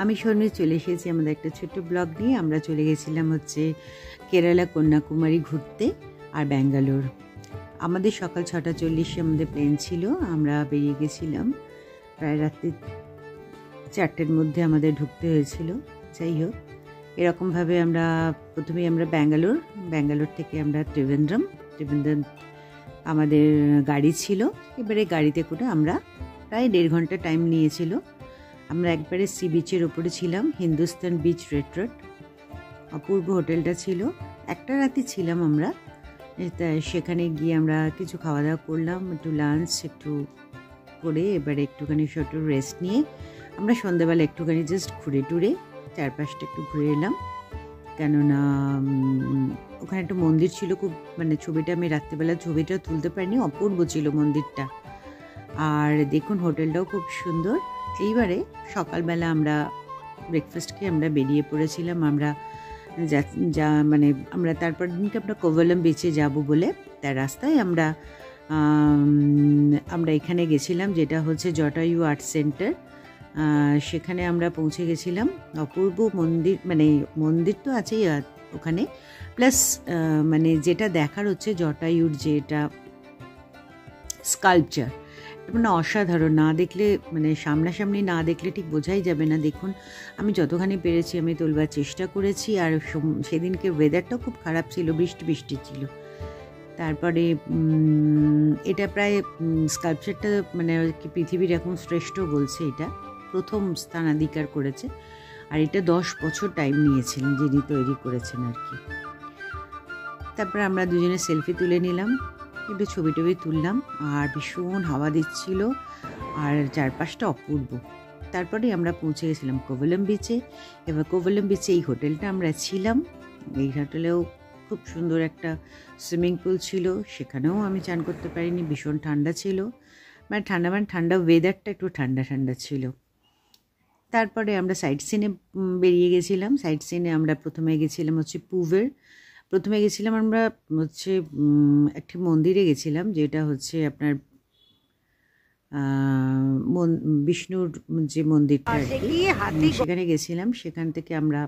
আমি শর্মি চলে এসেছি আমাদের একটা ছোট্ট ব্লগ নিয়ে। আমরা চলে গেছিলাম হচ্ছে কেরালা কন্যাকুমারী ঘুরতে আর ব্যাঙ্গালোর। আমাদের সকাল 6:40 আমাদের প্লেন ছিল। আমরা বেরিয়ে গেছিলাম প্রায় রাত্রি 4টের মধ্যে আমাদের ঢুকতে হয়েছিল। যাই হোক, এরকমভাবে আমরা প্রথমেই আমরা ব্যাঙ্গালোর থেকে আমরা ত্রিভেন্দ্রম আমাদের গাড়ি ছিল। এবারে গাড়িতে করে আমরা প্রায় 1.5 ঘন্টা টাইম নিয়েছিল। আমরা একবারে সি বিচের ওপরে ছিলাম, হিন্দুস্তান বিচ রেট্রোট। অপূর্ব হোটেলটা ছিল। একটা রাতি ছিলাম আমরা। সেখানে গিয়ে আমরা কিছু খাওয়া দাওয়া করলাম, একটু লাঞ্চ একটু করে এবারে একটুখানি ছোটো রেস্ট নিয়ে আমরা সন্ধ্যাবেলা একটুখানি জাস্ট ঘুরে টুরে চারপাশটা একটু ঘুরে এলাম। কেননা ওখানে একটা মন্দির ছিল, খুব ছবিটা আমি রাত্রিবেলা ছবিটা তুলতে পারিনি, অপূর্ব ছিল মন্দিরটা। আর দেখুন হোটেলটাও খুব সুন্দর। এইবারে সকালবেলা আমরা ব্রেকফাস্ট খেয়ে আমরা বেরিয়ে পড়েছিলাম। আমরা আমরা তারপর দিনকে আমরা কোভালাম বিচে যাব বলে তার রাস্তায় আমরা এখানে গেছিলাম, যেটা হচ্ছে জটায়ু আর্ট সেন্টার। সেখানে আমরা পৌঁছে গেছিলাম। অপূর্ব মন্দির, মন্দির তো আছেই ওখানে, প্লাস যেটা দেখার হচ্ছে জটায়ুর যেটা স্কাল্পচার, অসাধারণ। না দেখলে সামনাসামনি না দেখলে ঠিক বোঝাই যাবে না। দেখুন, আমি যতখানি পেরেছি আমি তোলবার চেষ্টা করেছি। আর সেদিনকে ওয়েদারটাও খুব খারাপ ছিল, বৃষ্টি ছিল। তারপরে এটা প্রায় স্কাল্পচারটা পৃথিবীর এখন শ্রেষ্ঠ বলছে, এটা প্রথম স্থানাধিকার করেছে। আর এটা 10 বছর টাইম নিয়েছিলেন যিনি তৈরি করেছেন আর কি। তারপরে আমরা দুজনে সেলফি তুলে নিলাম, একটু ছবি তুললাম। আর ভীষণ হাওয়া দিচ্ছিল আর চারপাশটা অপূর্ব। তারপরে আমরা পৌঁছে গেছিলাম কোভালাম বিচে। এবার কোভালাম বিচে এই হোটেলটা আমরা ছিলাম। এই হোটেলেও খুব সুন্দর একটা সুইমিং পুল ছিল, সেখানেও আমি চান করতে পারিনি, ভীষণ ঠান্ডা ছিল। ঠান্ডা ওয়েদারটা একটু ঠান্ডা ছিল। তারপরে আমরা সাইট সিনে বেরিয়ে গেছিলাম। সাইট সিনে আমরা প্রথমে গেছিলাম হচ্ছে আমরা হচ্ছে একটি মন্দিরে গেছিলাম, যেটা হচ্ছে আপনার বিষ্ণুর যে মন্দিরটা আর কি, সেখানে গেছিলাম। সেখান থেকে আমরা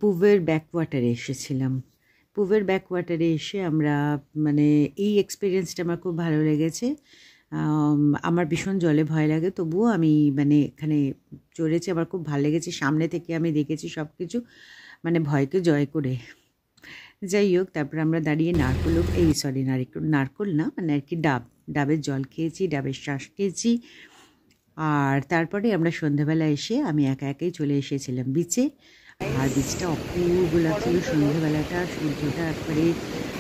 পুভের ব্যাকওয়াটারে এসেছিলাম। পুভের ব্যাকওয়াটারে এসে আমরা এই এক্সপিরিয়েন্সটা আমার খুব ভালো লেগেছে। আমার ভীষণ জলে ভয় লাগে, তবুও আমি এখানে চড়েছি, আমার খুব ভালো লেগেছে। সামনে থেকে আমি দেখেছি সব কিছু, ভয়কে জয় করে। যাই হোক, তারপর আমরা দাঁড়িয়ে নারকোল না আর কি ডাবের জল খেয়েছি, ডাবের শ্বাস খেয়েছি। আর তারপরে আমরা সন্ধ্যাবেলা এসে আমি একাই চলে এসেছিলাম বিচে। আর বিচটা অপূর্ব লাগছিল সন্ধ্যাবেলাটা। সূর্যটা একবারে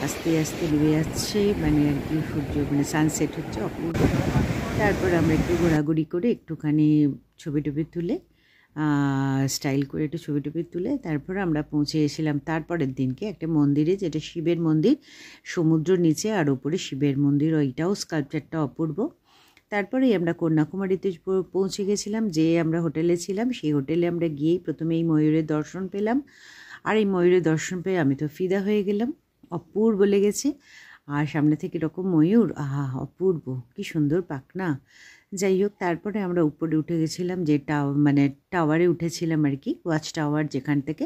আস্তে আস্তে ডুবে যাচ্ছে, আর কি সূর্য সানসেট হচ্ছে, অপূর্ব। তারপর আমরা একটু ঘোরাঘুরি করে একটুখানি ছবি তুলে স্টাইল করে একটু ছবি তুলে তারপর আমরা পৌঁছে গেছিলাম তারপরের দিনকে একটা মন্দিরে, যেটা শিবের মন্দির, সমুদ্র নিচে আর ওপরে শিবের মন্দির। ওইটাও স্কাল্পচারটা অপূর্ব। তারপরেই আমরা কন্যাকুমারীতে পৌঁছে গেছিলাম। যে আমরা হোটেলে ছিলাম সেই হোটেলে আমরা গিয়েই প্রথমে এই ময়ূরের দর্শন পেলাম। আর এই ময়ূরের দর্শন পেয়ে আমি তো ফিদা হয়ে গেলাম, অপূর্ব লেগেছে। আর সামনে থেকে এরকম ময়ূর, অপূর্ব, কি সুন্দর পাখনা। যাই হোক, তারপরে আমরা উপরে উঠে গেছিলাম, যে টাওয়ারে উঠেছিলাম আর কি, ওয়াচ টাওয়ার যেখান থেকে।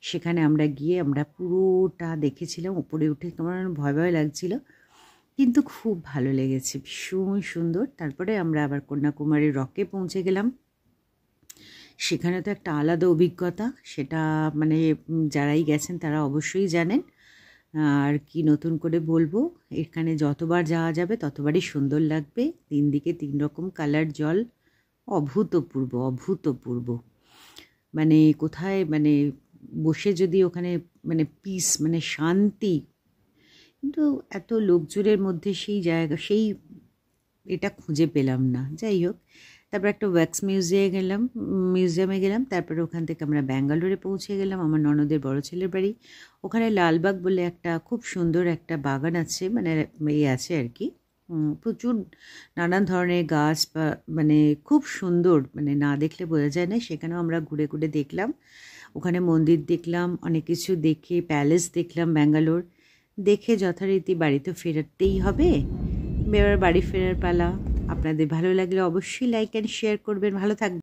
সেখানে আমরা গিয়ে আমরা পুরোটা দেখেছিলাম। উপরে উঠে আমার ভয় লাগছিল, কিন্তু খুব ভালো লেগেছে, ভীষণ সুন্দর। তারপরে আমরা আবার কন্যাকুমারীর রকে পৌঁছে গেলাম। সেখানে তো একটা আলাদা অভিজ্ঞতা, সেটা যারাই গেছেন তারা অবশ্যই জানেন। আর কি নতুন করে বলবো, এখানে যতবার যাওয়া যাবে ততবারই সুন্দর লাগবে। 3 দিকে 3 রকম কালার জল, অভূতপূর্ব। কোথায় বসে যদি ওখানে পিস, শান্তি, কিন্তু এত লোকজনের মধ্যে সেই এটা খুঁজে পেলাম না। যাই হোক, তারপর একটা ওয়্যাক্স মিউজিয়ামে গেলাম। তারপরে ওখান থেকে আমরা ব্যাঙ্গালোরে পৌঁছে গেলাম, আমার ননদের বড় ছেলের বাড়ি। ওখানে লালবাগ বলে একটা খুব সুন্দর একটা বাগান আছে, আছে আর কি, প্রচুর নানান ধরনের গাছ, বা খুব সুন্দর, না দেখলে বোঝা যায় না। সেখানেও আমরা ঘুরে দেখলাম, ওখানে মন্দির দেখলাম, অনেক কিছু দেখে প্যালেস দেখলাম ব্যাঙ্গালোর। দেখে যথারীতি বাড়িতে ফেরাতেই হবে। এবার বাড়ি ফেরার পালা। আপনাদের ভালো লাগলে অবশ্যই লাইক অ্যান্ড শেয়ার করবেন। ভালো থাকবেন।